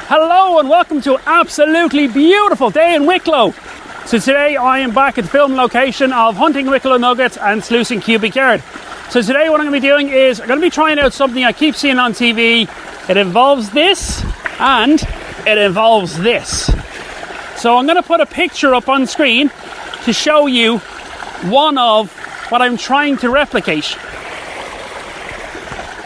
Hello and welcome to an absolutely beautiful day in Wicklow. So today I am back at the film location of hunting Wicklow nuggets and sluicing cubic yard. So today what I'm going to be doing is I'm going to be trying out something I keep seeing on TV. It involves this and it involves this. So I'm going to put a picture up on screen to show you one of what I'm trying to replicate.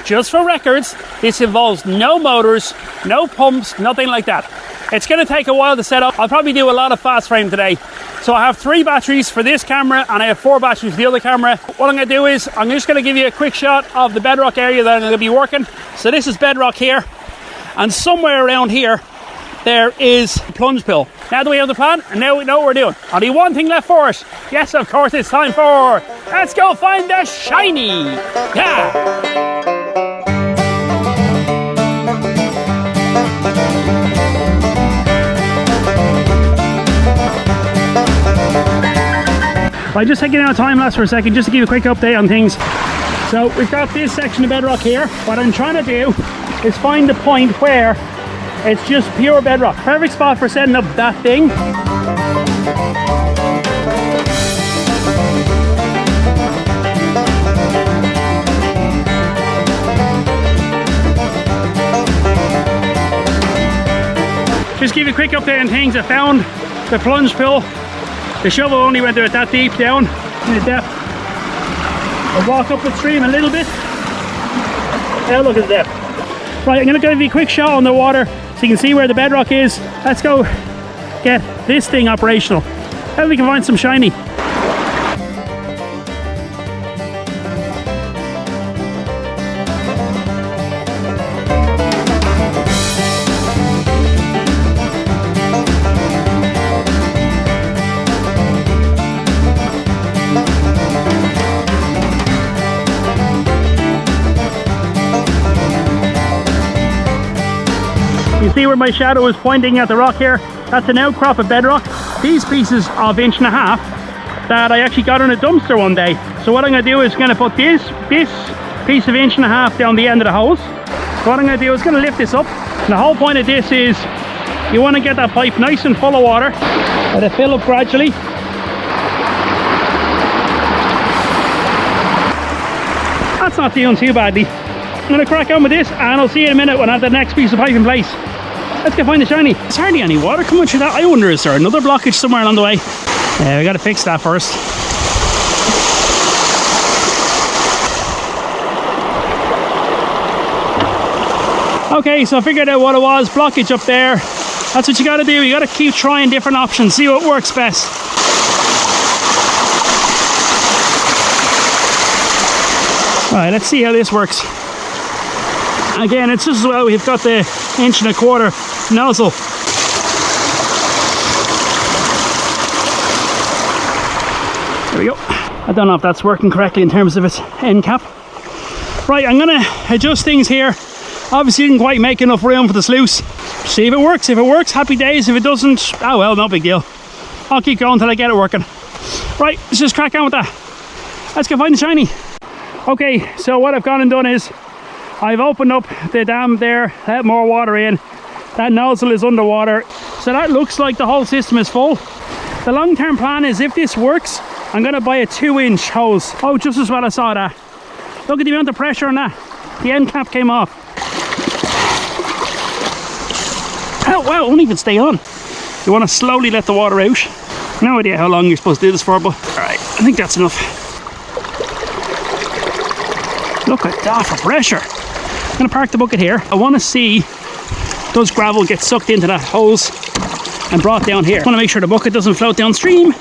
Just for records, this involves no motors, no pumps, nothing like that. It's going to take a while to set up. I'll probably do a lot of fast frame today. So I have 3 batteries for this camera and I have 4 batteries for the other camera. What I'm going to do is I'm just going to give you a quick shot of the Bedrock area that I'm going to be working. So this is Bedrock here, and somewhere around here there is a plunge pool. Now that we have the plan and now we know what we're doing, only one thing left for it. Yes, of course, it's time for let's go find the shiny. Yeah. I'm just taking out time lapse for a second just to give you a quick update on things. So we've got this section of bedrock here. What I'm trying to do is find the point where it's just pure bedrock. Perfect spot for setting up that thing. Just give you a quick update on things. I found the plunge pool. The shovel only went there that deep down in the depth. I'll walk up the stream a little bit. Now look at the depth. Right, I'm going to give you a quick shot on the water so you can see where the bedrock is. Let's go get this thing operational. Then we can find some shiny. You see where my shadow is pointing at the rock here? That's an outcrop of bedrock. These pieces of 1.5 inches that I actually got in a dumpster one day. So what I'm going to do is going to put this piece of 1.5 inches down the end of the hose. So what I'm going to do is going to lift this up. And the whole point of this is you want to get that pipe nice and full of water. Let it fill up gradually. That's not doing too badly. I'm going to crack on with this and I'll see you in a minute when I have the next piece of pipe in place. Let's go find the shiny. There's hardly any water coming through that. I wonder, is there another blockage somewhere along the way? Yeah, we got to fix that first. Okay, so I figured out what it was. Blockage up there. That's what you got to do. You got to keep trying different options. See what works best. Alright, let's see how this works. Again, it's just as well we've got the 1.25 inch nozzle. There we go. I don't know if that's working correctly in terms of its end cap. Right, I'm going to adjust things here. Obviously didn't quite make enough room for the sluice. See if it works. If it works, happy days. If it doesn't, oh well, no big deal. I'll keep going until I get it working. Right, let's just crack on with that. Let's go find the shiny. Okay, so what I've gone and done is I've opened up the dam there, let more water in. That nozzle is underwater, so that looks like the whole system is full. The long-term plan is if this works, I'm going to buy a 2-inch hose. Oh, just as well I saw that. Look at the amount of pressure on that. The end cap came off. Oh wow, it won't even stay on. You want to slowly let the water out. No idea how long you're supposed to do this for, but alright, I think that's enough. Look at that for pressure. I'm going to park the bucket here. I want to see does gravel get sucked into that hose and brought down here. I want to make sure the bucket doesn't float downstream.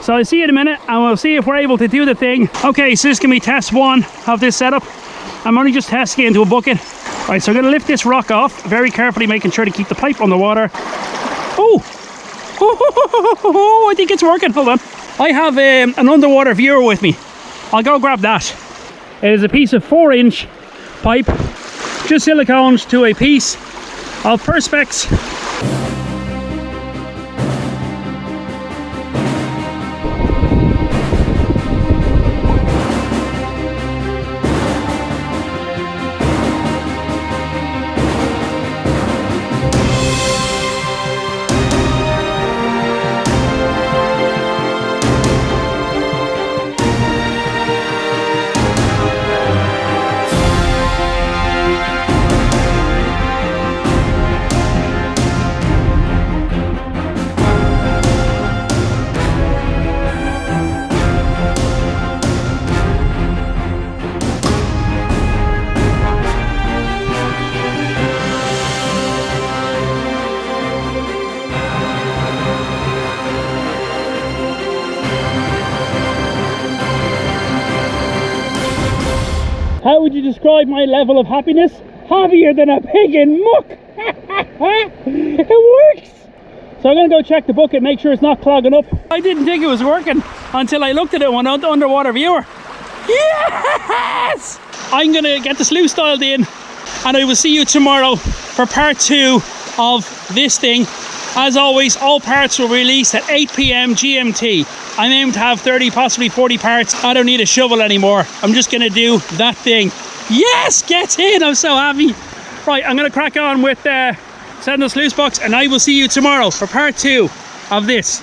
So I'll see you in a minute and we'll see if we're able to do the thing. Okay, so this is going to be test 1 of this setup. I'm only just testing it into a bucket. Alright, so I'm going to lift this rock off very carefully, making sure to keep the pipe on the water. Oh! I think it's working. Hold on. I have an underwater viewer with me. I'll go grab that. It is a piece of 4-inch pipe, just siliconed to a piece of Perspex. you describe my level of happiness? Happier than a pig in muck. It works. So I'm going to go check the bucket, make sure it's not clogging up. I didn't think it was working until I looked at it on the underwater viewer. Yes! I'm going to get the sluice dialed in, and I will see you tomorrow for part 2 of this thing. As always, all parts will release at 8 p.m. GMT. I'm aiming to have 30, possibly 40 parts. I don't need a shovel anymore. I'm just going to do that thing. Yes, get in. I'm so happy. Right, I'm going to crack on with setting the sluice box, and I will see you tomorrow for part 2 of this.